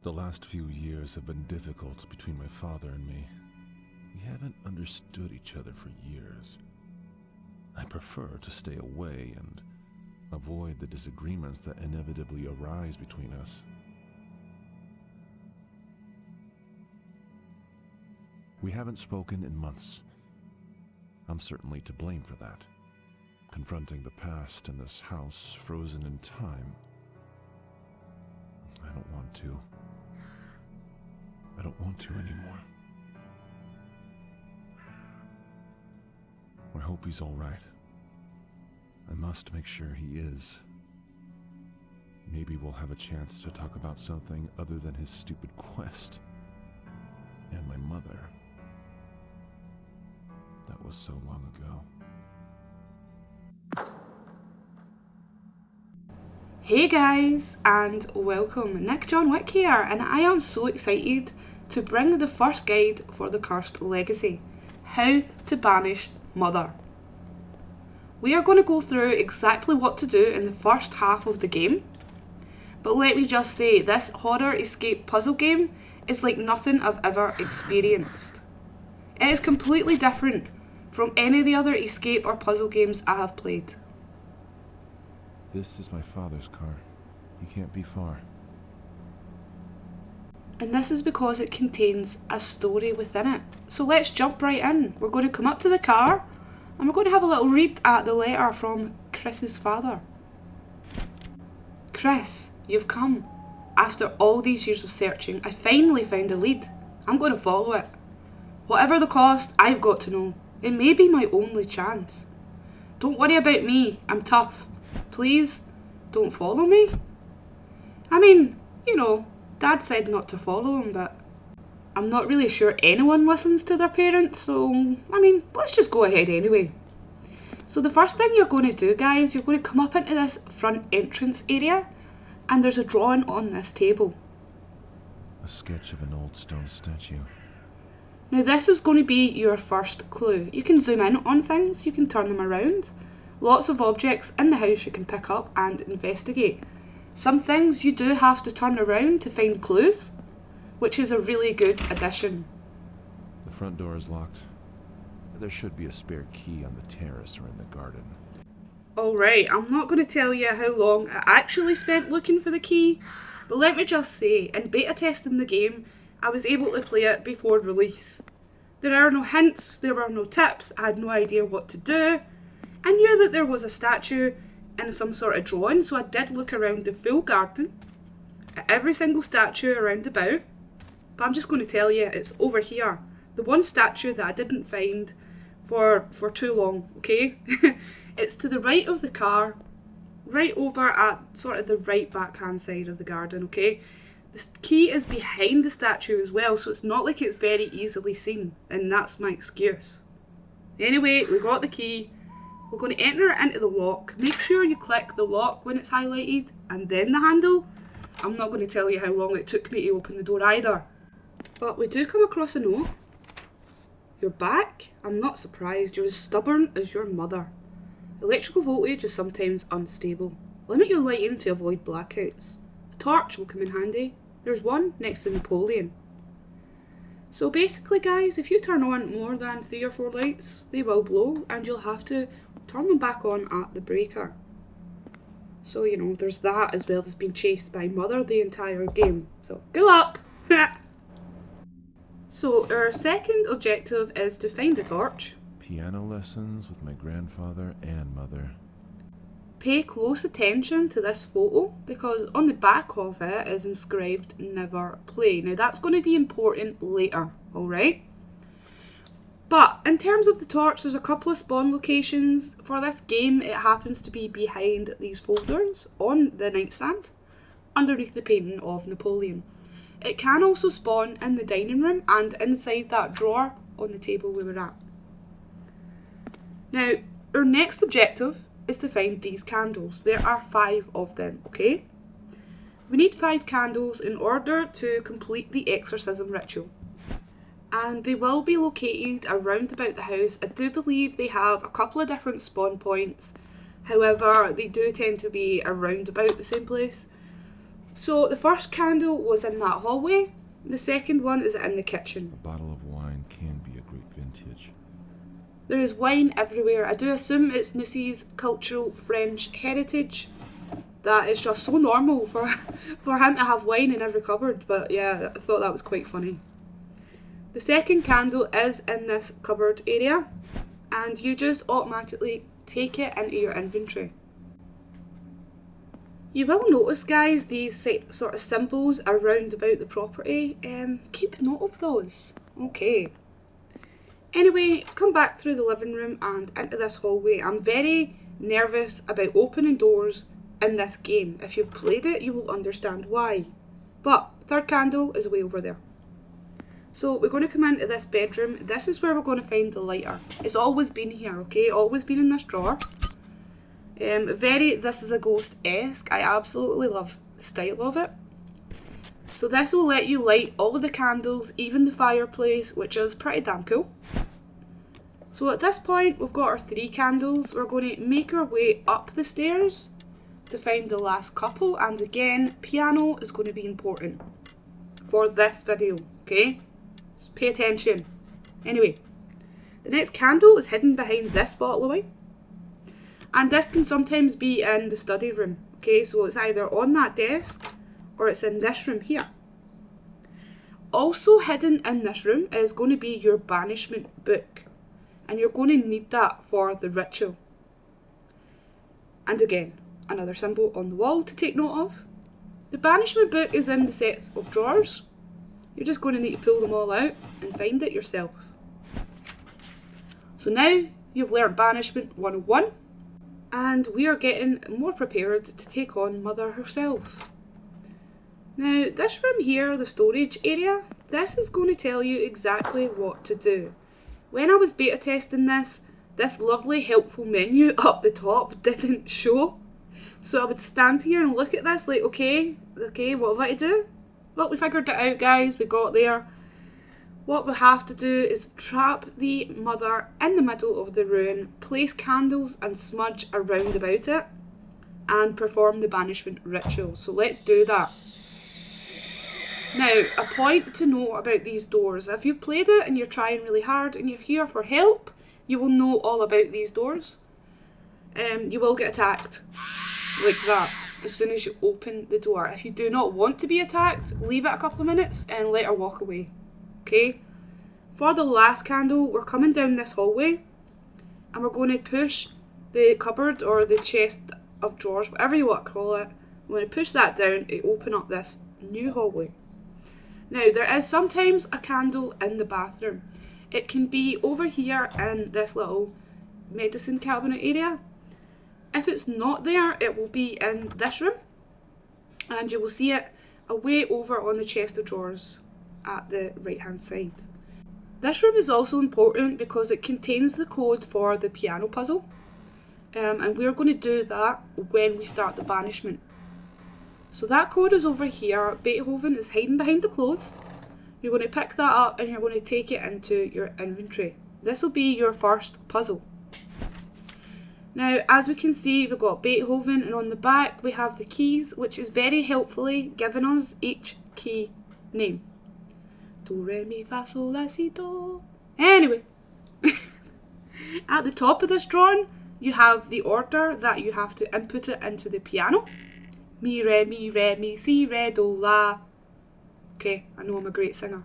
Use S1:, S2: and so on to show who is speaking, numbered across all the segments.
S1: The last few years have been difficult between my father and me. We haven't understood each other for years. I prefer to stay away and avoid the disagreements that inevitably arise between us. We haven't spoken in months. I'm certainly to blame for that. Confronting the past in this house frozen in time. I don't want to. I don't want to anymore. I hope he's all right. I must make sure he is. Maybe we'll have a chance to talk about something other than his stupid quest. And my mother. That was so long ago.
S2: Hey guys, and welcome. Nick John Wick here, and I am so excited to bring the first guide for the Cursed Legacy, How to Banish Mother. We are going to go through exactly what to do in the first half of the game, but let me just say, this horror escape puzzle game is like nothing I've ever experienced. It is completely different from any of the other escape or puzzle games I have played.
S1: This is my father's car. He can't be far.
S2: And this is because it contains a story within it. So let's jump right in. We're going to come up to the car and we're going to have a little read at the letter from Chris's father. Chris, you've come. After all these years of searching, I finally found a lead. I'm going to follow it. Whatever the cost, I've got to know. It may be my only chance. Don't worry about me. I'm tough. Please, don't follow me. I mean, you know, Dad said not to follow him, but I'm not really sure anyone listens to their parents, so, I mean, let's just go ahead anyway. So the first thing you're going to do, guys, you're going to come up into this front entrance area, and there's a drawing on this table.
S1: A sketch of an old stone statue.
S2: Now this is going to be your first clue. You can zoom in on things, you can turn them around. Lots of objects in the house you can pick up and investigate. Some things you do have to turn around to find clues, which is a really good addition.
S1: The front door is locked. There should be a spare key on the terrace or in the garden.
S2: Alright, I'm not going to tell you how long I actually spent looking for the key, but let me just say, in beta testing the game, I was able to play it before release. There are no hints, there were no tips, I had no idea what to do. I knew that there was a statue in some sort of drawing, so I did look around the full garden, at every single statue around about, but I'm just going to tell you, it's over here. The one statue that I didn't find for too long, okay? It's to the right of the car, right over at sort of the right backhand side of the garden, okay? The key is behind the statue as well, so it's not like it's very easily seen, and that's my excuse. Anyway, we got the key. We're going to enter it into the lock. Make sure you click the lock when it's highlighted and then the handle. I'm not going to tell you how long it took me to open the door either. But we do come across a note. You're back? I'm not surprised. You're as stubborn as your mother. Electrical voltage is sometimes unstable. Limit your lighting to avoid blackouts. A torch will come in handy. There's one next to Napoleon. So basically, guys, if you turn on more than 3 or 4 lights, they will blow and you'll have to turn them back on at the breaker. So, you know, there's that, as well as being chased by Mother the entire game. So, good luck! So, our second objective is to find the torch.
S1: Piano lessons with my grandfather and mother.
S2: Pay close attention to this photo, because on the back of it is inscribed "Never Play." Now that's going to be important later, alright? But in terms of the torch, there's a couple of spawn locations. For this game, it happens to be behind these folders on the nightstand, underneath the painting of Napoleon. It can also spawn in the dining room and inside that drawer on the table we were at. Now, our next objective is to find these candles. There are 5 of them, okay? We need 5 candles in order to complete the exorcism ritual. And they will be located around about the house. I do believe they have a couple of different spawn points. However, they do tend to be around about the same place. So the first candle was in that hallway. The second one is in the kitchen.
S1: A bottle of wine can be a great vintage.
S2: There is wine everywhere. I do assume it's Nuci's cultural French heritage. That is just so normal for him to have wine in every cupboard. But yeah, I thought that was quite funny. The second candle is in this cupboard area, and you just automatically take it into your inventory. You will notice, guys, these sort of symbols around about the property. Keep note of those. Okay. Anyway, come back through the living room and into this hallway. I'm very nervous about opening doors in this game. If you've played it, you will understand why. But third candle is way over there. So we're going to come into this bedroom. This is where we're going to find the lighter. It's always been here, okay? Always been in this drawer. This is a ghost-esque. I absolutely love the style of it. So this will let you light all of the candles, even the fireplace, which is pretty damn cool. So at this point, we've got our 3 candles. We're going to make our way up the stairs to find the last couple. And again, piano is going to be important for this video, okay? So pay attention. Anyway, the next candle is hidden behind this bottle of wine. And this can sometimes be in the study room, okay? So it's either on that desk or it's in this room here. Also hidden in this room is going to be your banishment book. And you're going to need that for the ritual. And again, another symbol on the wall to take note of. The banishment book is in the sets of drawers. You're just going to need to pull them all out and find it yourself. So now you've learned Banishment 101. And we are getting more prepared to take on Mother herself. Now, this room here, the storage area, this is going to tell you exactly what to do. When I was beta testing this lovely helpful menu up the top didn't show. So I would stand here and look at this like, okay, what have I to do? Well, we figured it out, guys, we got there. What we have to do is trap the mother in the middle of the ruin, place candles and smudge around about it, and perform the banishment ritual. So let's do that. Now, a point to note about these doors. If you've played it and you're trying really hard and you're here for help, you will know all about these doors. You will get attacked like that as soon as you open the door. If you do not want to be attacked, leave it a couple of minutes and let her walk away. Okay? For the last candle, we're coming down this hallway and we're going to push the cupboard or the chest of drawers, whatever you want to call it. We're going to push that down to open up this new hallway. Now, there is sometimes a candle in the bathroom. It can be over here in this little medicine cabinet area. If it's not there, it will be in this room. And you will see it away over on the chest of drawers at the right hand side. This room is also important because it contains the code for the piano puzzle. And we're going to do that when we start the banishment. So that code is over here. Beethoven is hiding behind the clothes. You're going to pick that up and you're going to take it into your inventory. This will be your first puzzle. Now, as we can see, we've got Beethoven, and on the back we have the keys, which is very helpfully given us each key name. Do, re, mi, fa, sol, la, si, do. Anyway, at the top of this drawing, you have the order that you have to input it into the piano. Mi, re, si, re, do, la. Okay, I know I'm a great singer.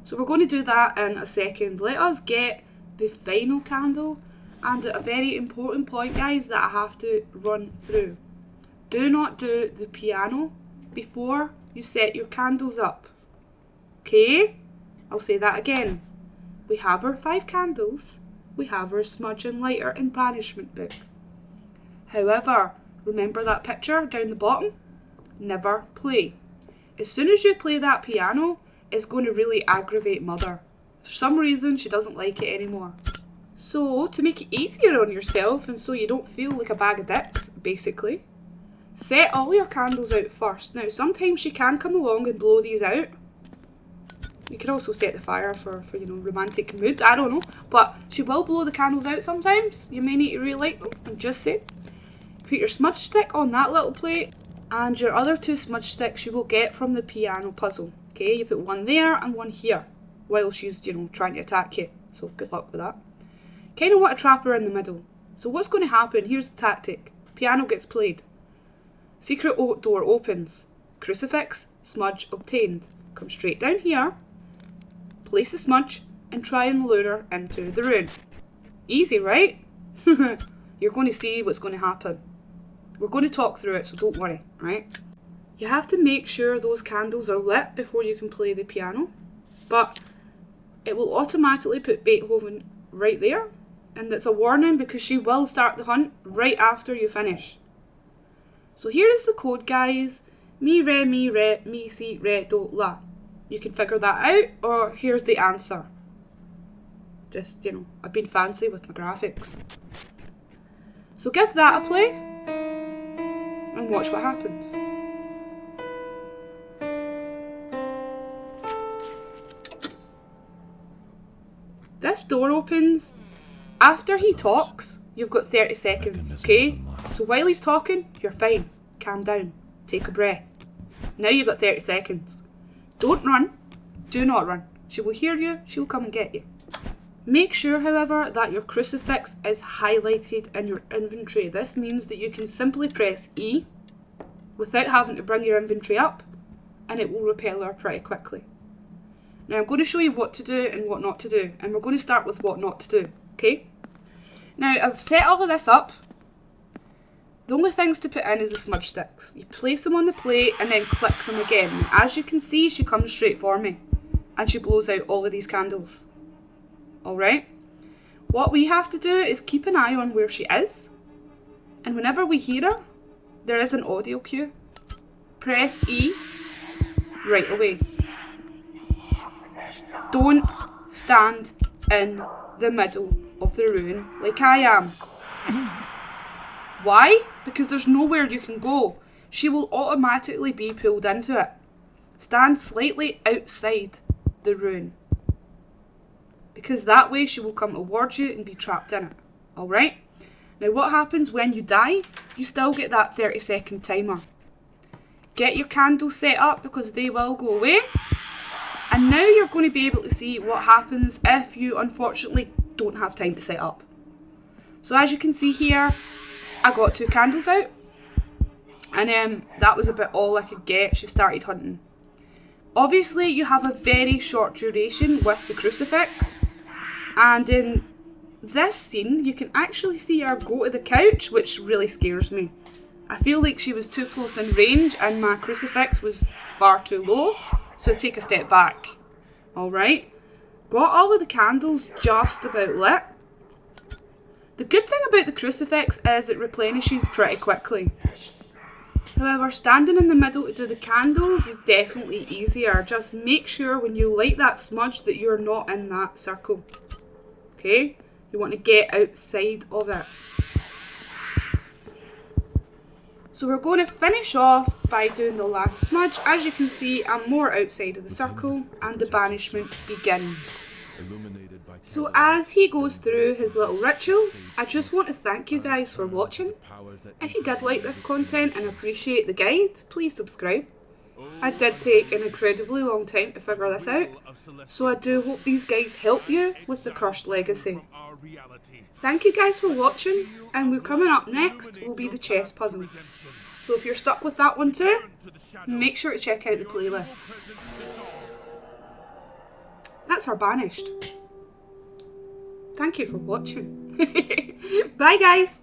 S2: So we're going to do that in a second. Let us get the final candle. And a very important point, guys, that I have to run through. Do not do the piano before you set your candles up. Okay? I'll say that again. We have our 5 candles. We have our smudge and lighter and banishment book. However, remember that picture down the bottom? Never play. As soon as you play that piano, it's going to really aggravate Mother. For some reason, she doesn't like it anymore. So, to make it easier on yourself and so you don't feel like a bag of dicks, basically, set all your candles out first. Now, sometimes she can come along and blow these out. You can also set the fire for romantic mood, I don't know. But she will blow the candles out sometimes. You may need to relight them, I'm just saying. Put your smudge stick on that little plate. And your other 2 smudge sticks you will get from the piano puzzle. Okay, you put one there and one here while she's, trying to attack you. So good luck with that. Kind of want to trap her in the middle. So what's going to happen? Here's the tactic. Piano gets played. Secret door opens. Crucifix, smudge obtained. Come straight down here. Place the smudge and try and lure her into the room. Easy, right? You're going to see what's going to happen. We're going to talk through it, so don't worry, right? You have to make sure those candles are lit before you can play the piano. But it will automatically put Beethoven right there. And it's a warning because she will start the hunt right after you finish. So here is the code, guys. Mi, re, mi, si, re, do, la. You can figure that out, or here's the answer. Just, I've been fancy with my graphics. So give that a play and watch what happens. This door opens. After he talks, you've got 30 seconds, okay? So while he's talking, you're fine. Calm down. Take a breath. Now you've got 30 seconds. Don't run. Do not run. She will hear you. She will come and get you. Make sure, however, that your crucifix is highlighted in your inventory. This means that you can simply press E without having to bring your inventory up, and it will repel her pretty quickly. Now I'm going to show you what to do and what not to do, and we're going to start with what not to do, okay? Now I've set all of this up. The only things to put in is the smudge sticks. You place them on the plate and then click them again. As you can see, she comes straight for me, and she blows out all of these candles. Alright? What we have to do is keep an eye on where she is, and whenever we hear her, there is an audio cue. Press E right away. Don't stand in the middle of the room like I am. Why? Because there's nowhere you can go. She will automatically be pulled into it. Stand slightly outside the room, because that way she will come towards you and be trapped in it. Alright? Now what happens when you die? You still get that 30-second timer. Get your candles set up because they will go away. And now you're going to be able to see what happens if you unfortunately don't have time to set up. So as you can see here, I got 2 candles out. And that was about all I could get. She started hunting. Obviously you have a very short duration with the crucifix. And in this scene, you can actually see her go to the couch, which really scares me. I feel like she was too close in range and my crucifix was far too low. So take a step back. Alright. Got all of the candles just about lit. The good thing about the crucifix is it replenishes pretty quickly. However, standing in the middle to do the candles is definitely easier. Just make sure when you light that smudge that you're not in that circle. Okay? You want to get outside of it. So we're going to finish off by doing the last smudge. As you can see, I'm more outside of the circle and the banishment begins. So as he goes through his little ritual, I just want to thank you guys for watching. If you did like this content and appreciate the guide, please subscribe. I did take an incredibly long time to figure this out, so I do hope these guys help you with the Cursed Legacy. Thank you guys for watching, and coming up next will be the chess puzzle. So if you're stuck with that one too, make sure to check out the playlist. That's her banished. Thank you for watching. Bye guys!